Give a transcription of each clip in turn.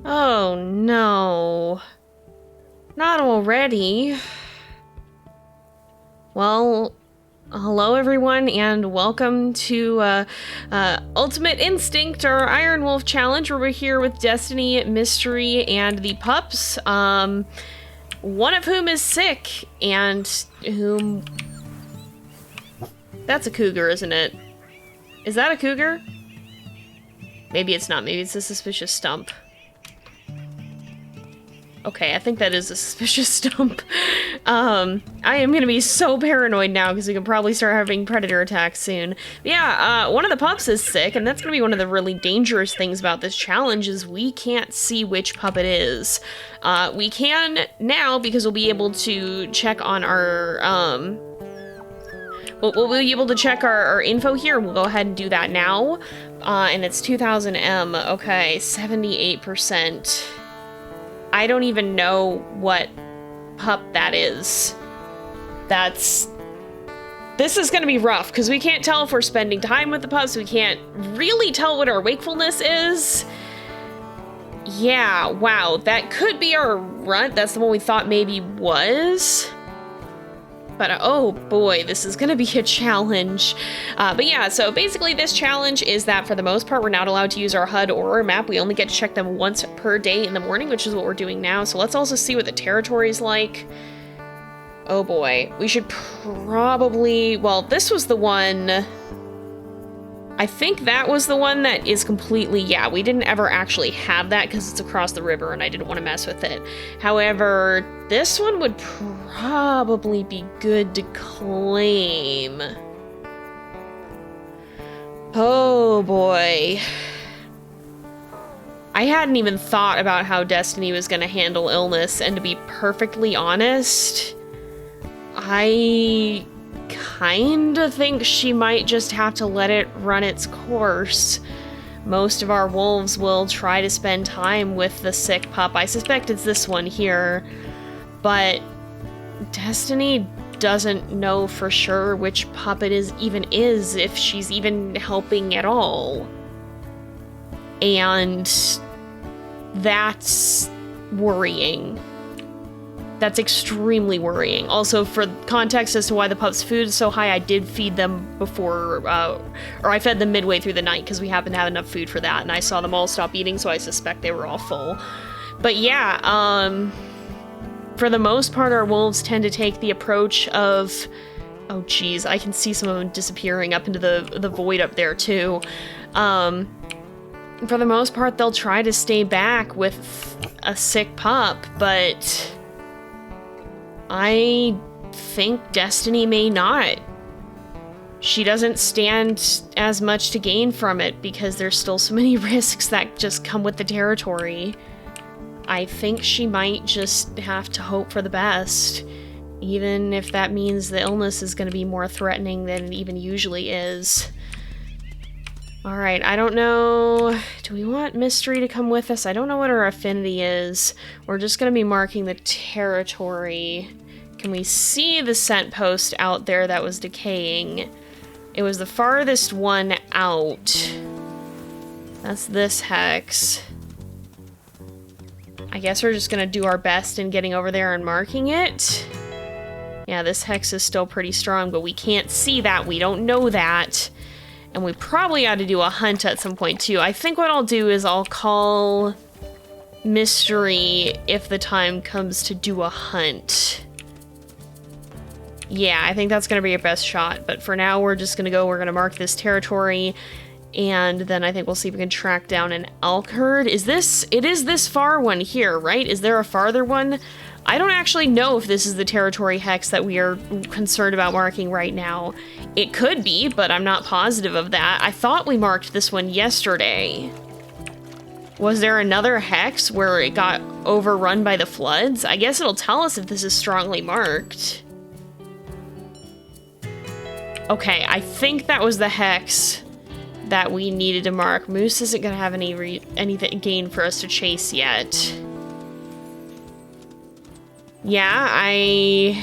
Oh no. Not already. Well, hello everyone and welcome to Ultimate Instinct, or Iron Wolf Challenge, where we're here with Destiny, Mystery, and the pups. One of whom is sick, and whom... That's a cougar, isn't it? Is that a cougar? Maybe it's not. Maybe it's a suspicious stump. Okay, I think that is a suspicious stump. I am gonna be so paranoid now because we can probably start having predator attacks soon. But yeah, one of the pups is sick, and that's gonna be one of the really dangerous things about this challenge is we can't see which pup it is. We can now because we'll be able to check on our, we'll be able to check our info here. We'll go ahead and do that now. And it's 2000 M. Okay, 78%. I don't even know what pup that is. This is gonna be rough, because we can't tell if we're spending time with the pups, we can't really tell what our wakefulness is. Yeah, wow, that could be our runt. That's the one we thought maybe was. But oh boy, this is gonna be a challenge. But yeah, so basically this challenge is that for the most part, we're not allowed to use our HUD or our map. We only get to check them once per day in the morning, which is what we're doing now. So let's also see what the territory's like. Oh boy, we should probably, well, this was the one, I think that was the one that is completely, yeah, we didn't ever actually have that because it's across the river and I didn't want to mess with it. However, this one would probably be good to claim. Oh boy. I hadn't even thought about how Destiny was going to handle illness, and to be perfectly honest, I kinda think she might just have to let it run its course. Most of our wolves will try to spend time with the sick pup. I suspect it's this one here, but Destiny doesn't know for sure which pup it even is, if she's even helping at all. And that's worrying. That's extremely worrying. Also, for context as to why the pups' food is so high, I did feed them before, or I fed them midway through the night because we happened to have enough food for that, and I saw them all stop eating, so I suspect they were all full. But yeah, for the most part, our wolves tend to take the approach of, oh geez, I can see some of them disappearing up into the void up there too. For the most part, they'll try to stay back with a sick pup, but I think Destiny may not. She doesn't stand as much to gain from it because there's still so many risks that just come with the territory. I think she might just have to hope for the best, even if that means the illness is going to be more threatening than it even usually is. Alright, I don't know, do we want Mystery to come with us? I don't know what her affinity is. We're just going to be marking the territory. Can we see the scent post out there that was decaying? It was the farthest one out. That's this hex. I guess we're just going to do our best in getting over there and marking it. Yeah, this hex is still pretty strong, but we can't see that. We don't know that. And we probably ought to do a hunt at some point too. I think what I'll do is I'll call Mystery if the time comes to do a hunt. Yeah, I think that's going to be your best shot. But for now, we're just going to go, we're going to mark this territory. And then I think we'll see if we can track down an elk herd. It is this far one here, right? Is there a farther one? I don't actually know if this is the territory hex that we are concerned about marking right now. It could be, but I'm not positive of that. I thought we marked this one yesterday. Was there another hex where it got overrun by the floods? I guess it'll tell us if this is strongly marked. Okay, I think that was the hex that we needed to mark. Moose isn't gonna have anything gain for us to chase yet. Yeah, I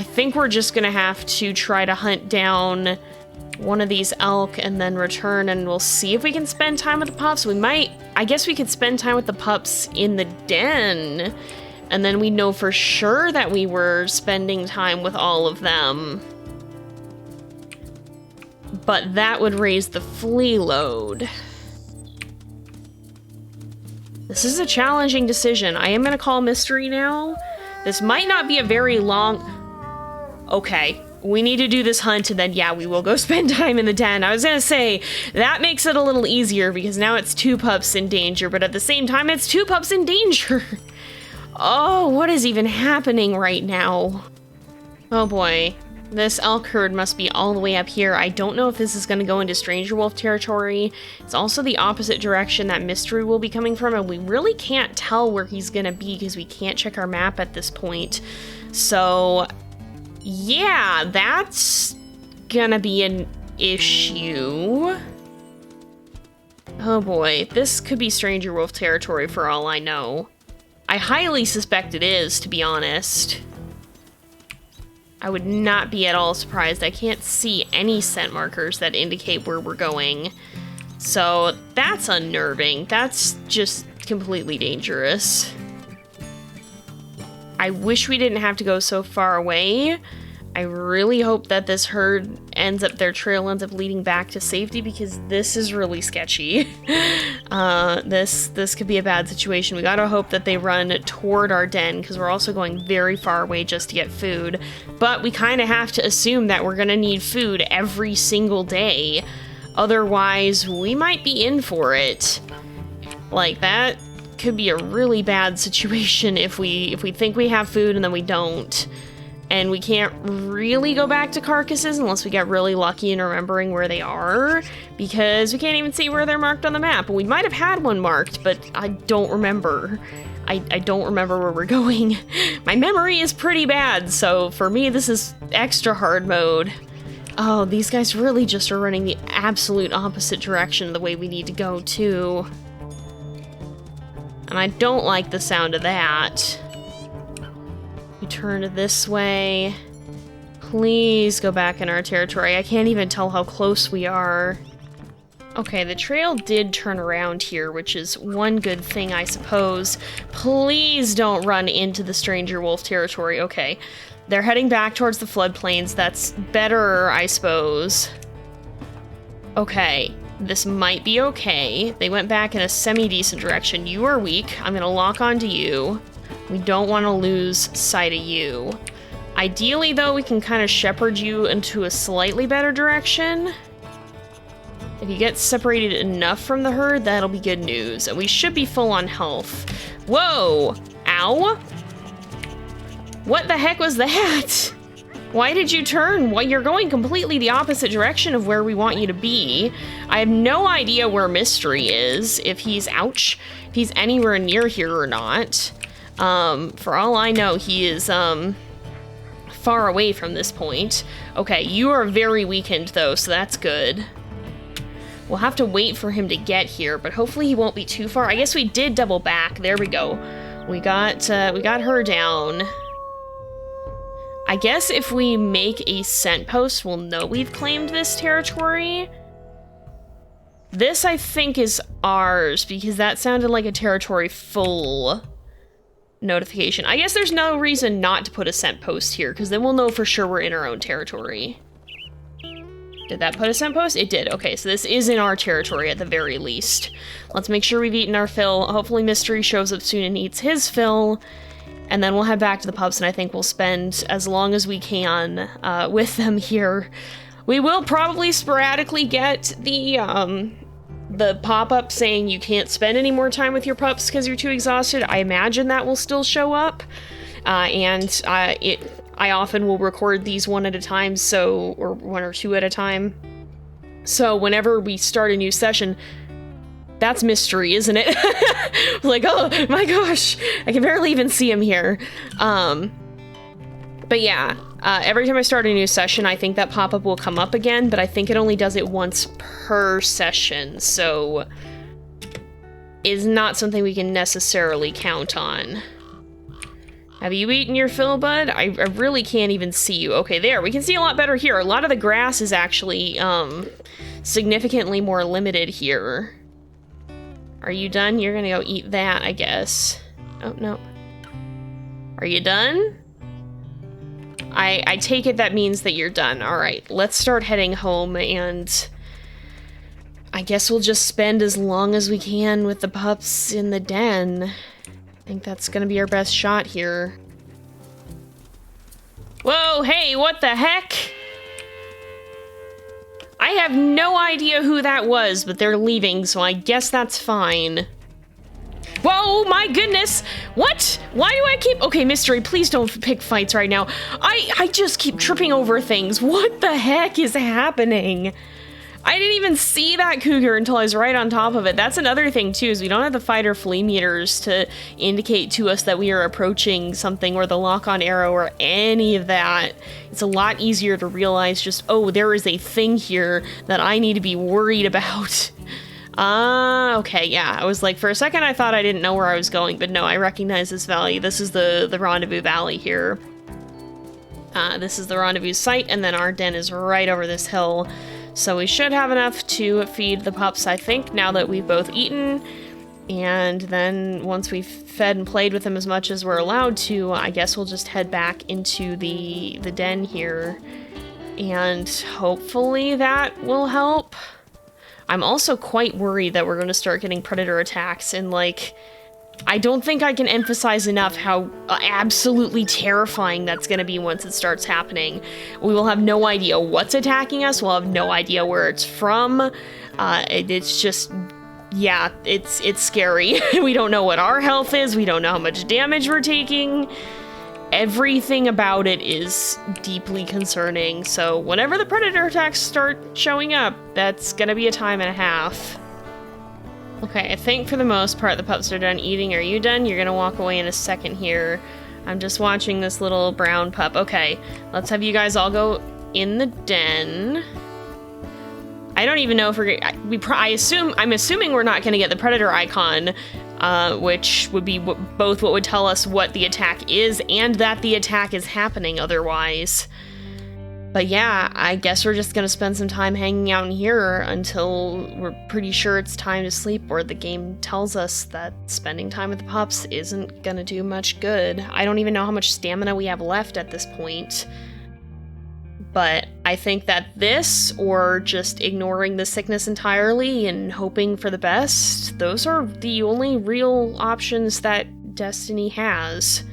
think we're just gonna have to try to hunt down one of these elk and then return, and we'll see if we can spend time with the pups. We might, I guess we could spend time with the pups in the den, and then we know for sure that we were spending time with all of them. But that would raise the flea load. This is a challenging decision. I am gonna call Mystery now. This might not be a very long... Okay, we need to do this hunt, and then, yeah, we will go spend time in the den. I was gonna say, that makes it a little easier, because now it's 2 pups in danger, but at the same time, it's 2 pups in danger. Oh, what is even happening right now? Oh boy. This elk herd must be all the way up here. I don't know if this is going to go into Stranger Wolf territory. It's also the opposite direction that Mystery will be coming from, and we really can't tell where he's going to be because we can't check our map at this point. So, yeah, that's gonna be an issue. Oh boy, this could be Stranger Wolf territory for all I know. I highly suspect it is, to be honest. I would not be at all surprised. I can't see any scent markers that indicate where we're going. So that's unnerving. That's just completely dangerous. I wish we didn't have to go so far away. I really hope that this herd their trail ends up leading back to safety, because this is really sketchy. This could be a bad situation. We gotta hope that they run toward our den, because we're also going very far away just to get food. But we kind of have to assume that we're gonna need food every single day. Otherwise, we might be in for it. Like, that could be a really bad situation if we think we have food and then we don't. And we can't really go back to carcasses unless we get really lucky in remembering where they are, because we can't even see where they're marked on the map. We might have had one marked, but I don't remember. I don't remember where we're going. My memory is pretty bad, so for me this is extra hard mode. Oh, these guys really just are running the absolute opposite direction of the way we need to go, too. And I don't like the sound of that. We turn this way. Please go back in our territory. I can't even tell how close we are. Okay, the trail did turn around here, which is one good thing, I suppose. Please don't run into the Stranger Wolf territory. Okay, they're heading back towards the floodplains. That's better, I suppose. Okay, this might be okay. They went back in a semi-decent direction. You are weak. I'm gonna lock onto you. We don't want to lose sight of you. Ideally, though, we can kind of shepherd you into a slightly better direction. If you get separated enough from the herd, that'll be good news. And we should be full on health. Whoa! Ow! What the heck was that? Why did you turn? Well, you're going completely the opposite direction of where we want you to be. I have no idea where Mystery is, if he's anywhere near here or not. For all I know, he is, far away from this point. Okay, you are very weakened, though, so that's good. We'll have to wait for him to get here, but hopefully he won't be too far. I guess we did double back. There we go. We got her down. I guess if we make a scent post, we'll know we've claimed this territory. This, I think, is ours, because that sounded like a territory full notification. I guess there's no reason not to put a scent post here, because then we'll know for sure we're in our own territory. Did that put a scent post? It did. Okay, so this is in our territory at the very least. Let's make sure we've eaten our fill. Hopefully Mystery shows up soon and eats his fill, and then we'll head back to the pups, and I think we'll spend as long as we can with them here. We will probably sporadically get the pop-up saying you can't spend any more time with your pups because you're too exhausted. I imagine that will still show up, and I often will record these one at a time, or one or two at a time. So whenever we start a new session, that's Mystery, isn't it? Like, oh my gosh, I can barely even see him here. But yeah, every time I start a new session, I think that pop-up will come up again, but I think it only does it once per session, so is not something we can necessarily count on. Have you eaten your fill, bud? I really can't even see you. Okay, there, we can see a lot better here. A lot of the grass is actually significantly more limited here. Are you done? You're gonna go eat that, I guess. Oh, no. Are you done? I take it that means that you're done. Alright, let's start heading home, and I guess we'll just spend as long as we can with the pups in the den. I think that's gonna be our best shot here. Whoa, hey, what the heck? I have no idea who that was, but they're leaving, so I guess that's fine. Whoa, my goodness! What? Why do I keep— okay, Mystery, please don't pick fights right now. I just keep tripping over things. What the heck is happening? I didn't even see that cougar until I was right on top of it. That's another thing, too, is we don't have the fight or flee meters to indicate to us that we are approaching something, or the lock-on arrow, or any of that. It's a lot easier to realize just, oh, there is a thing here that I need to be worried about. Okay, yeah. I was like, for a second I thought I didn't know where I was going, but no, I recognize this valley. This is the Rendezvous Valley here. This is the rendezvous site, and then our den is right over this hill. So we should have enough to feed the pups, I think, now that we've both eaten. And then once we've fed and played with them as much as we're allowed to, I guess we'll just head back into the den here. And hopefully that will help. I'm also quite worried that we're going to start getting predator attacks, and like, I don't think I can emphasize enough how absolutely terrifying that's going to be once it starts happening. We will have no idea what's attacking us, we'll have no idea where it's from. It's just, yeah, it's scary. We don't know what our health is, we don't know how much damage we're taking. Everything about it is deeply concerning, so whenever the predator attacks start showing up, that's gonna be a time and a half. Okay, I think for the most part the pups are done eating. Are you done? You're gonna walk away in a second here. I'm just watching this little brown pup. Okay, let's have you guys all go in the den. I don't even know if I'm assuming we're not gonna get the predator icon, which would be both what would tell us what the attack is and that the attack is happening otherwise. But yeah, I guess we're just gonna spend some time hanging out in here until we're pretty sure it's time to sleep, or the game tells us that spending time with the pups isn't gonna do much good. I don't even know how much stamina we have left at this point. But I think that this, or just ignoring the sickness entirely and hoping for the best, those are the only real options that Destiny has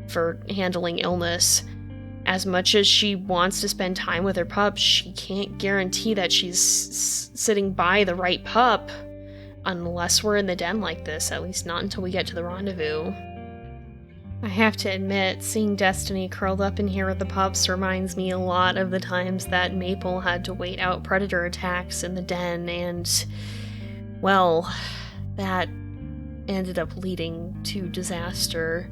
for handling illness. As much as she wants to spend time with her pup, she can't guarantee that she's sitting by the right pup unless we're in the den like this, at least not until we get to the rendezvous. I have to admit, seeing Destiny curled up in here with the pups reminds me a lot of the times that Maple had to wait out predator attacks in the den, and, well, that ended up leading to disaster.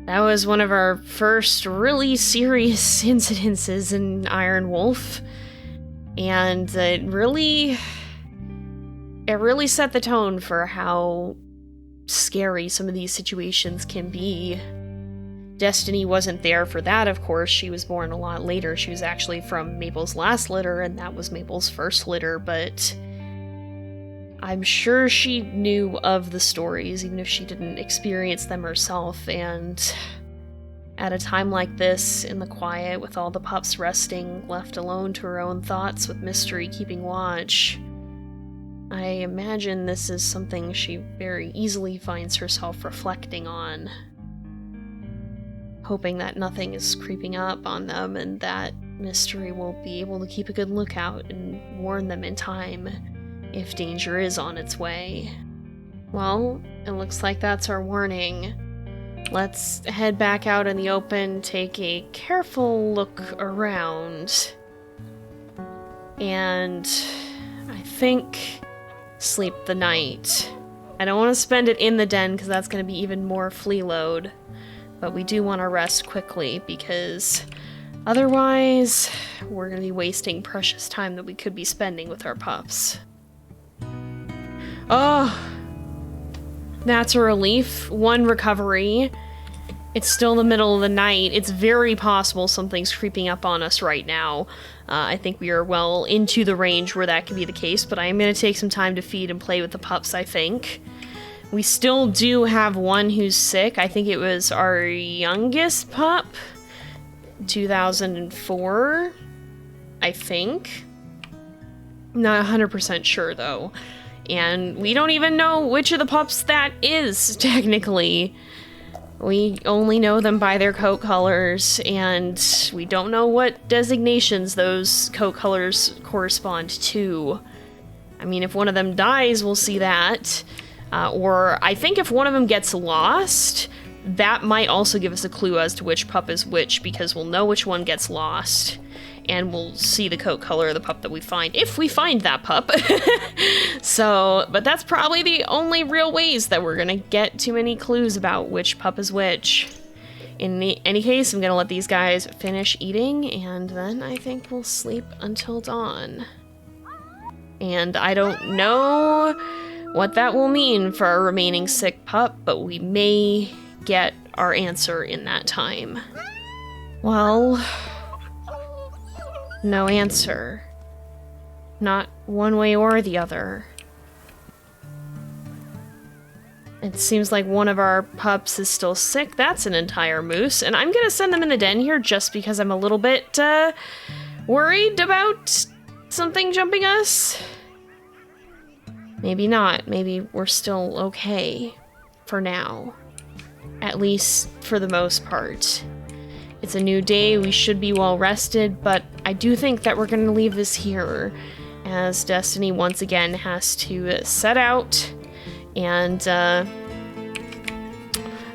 That was one of our first really serious incidences in Iron Wolf, and it really set the tone for how scary some of these situations can be. Destiny wasn't there for that, of course. She was born a lot later. She was actually from Maple's last litter, and that was Maple's first litter, but I'm sure she knew of the stories, even if she didn't experience them herself, and at a time like this, in the quiet, with all the pups resting, left alone to her own thoughts, with Mystery keeping watch, I imagine this is something she very easily finds herself reflecting on. Hoping that nothing is creeping up on them, and that Mystery will be able to keep a good lookout and warn them in time if danger is on its way. Well, it looks like that's our warning. Let's head back out in the open, take a careful look around, and I think sleep the night. I don't want to spend it in the den because that's going to be even more flea load, but we do want to rest quickly because otherwise we're going to be wasting precious time that we could be spending with our pups. Oh, that's a relief. One recovery. It's still the middle of the night. It's very possible something's creeping up on us right now. I think we are well into the range where that can be the case, but I am going to take some time to feed and play with the pups, I think. We still do have one who's sick. I think it was our youngest pup. 2004, I think. Not 100% sure, though. And we don't even know which of the pups that is, technically. We only know them by their coat colors, and we don't know what designations those coat colors correspond to. I mean, if one of them dies, we'll see that. Or I think if one of them gets lost, that might also give us a clue as to which pup is which, because we'll know which one gets lost. And we'll see the coat color of the pup that we find, if we find that pup. So, but that's probably the only real ways that we're gonna get too many clues about which pup is which. In any case, I'm gonna let these guys finish eating, and then I think we'll sleep until dawn. And I don't know what that will mean for our remaining sick pup, but we may get our answer in that time. Well... no answer. Not one way or the other. It seems like one of our pups is still sick. That's an entire moose. And I'm gonna send them in the den here just because I'm a little bit, worried about something jumping us. Maybe not. Maybe we're still okay. For now. At least for the most part. It's a new day, we should be well rested, but I do think that we're gonna leave this here, as Destiny once again has to set out, and,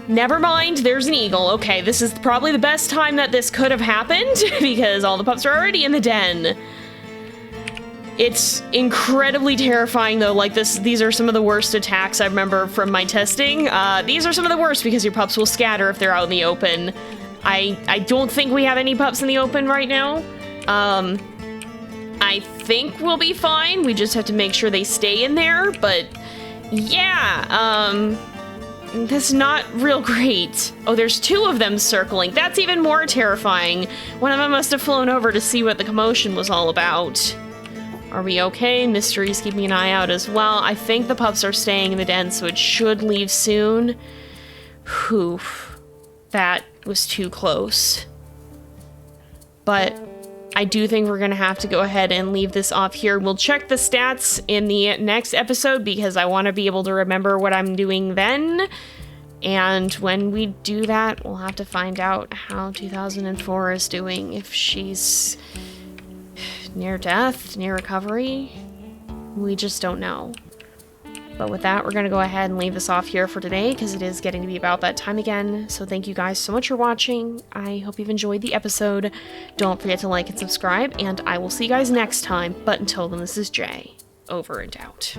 never mind, there's an eagle. Okay, this is probably the best time that this could have happened, because all the pups are already in the den. It's incredibly terrifying, though. Like, these are some of the worst attacks I remember from my testing. These are some of the worst because your pups will scatter if they're out in the open. I don't think we have any pups in the open right now. I think we'll be fine. We just have to make sure they stay in there, but yeah, that's not real great. Oh, there's two of them circling. That's even more terrifying. One of them must have flown over to see what the commotion was all about. Are we okay? Mystery's keeping an eye out as well. I think the pups are staying in the den, so it should leave soon. Whew. That was too close. But I do think we're gonna have to go ahead and leave this off here. We'll check the stats in the next episode because I want to be able to remember what I'm doing then. And when we do that, we'll have to find out how 2004 is doing. If she's near death, near recovery, we just don't know. But with that, we're going to go ahead and leave this off here for today because it is getting to be about that time again. So thank you guys so much for watching. I hope you've enjoyed the episode. Don't forget to like and subscribe, and I will see you guys next time. But until then, this is Jay. Over and out.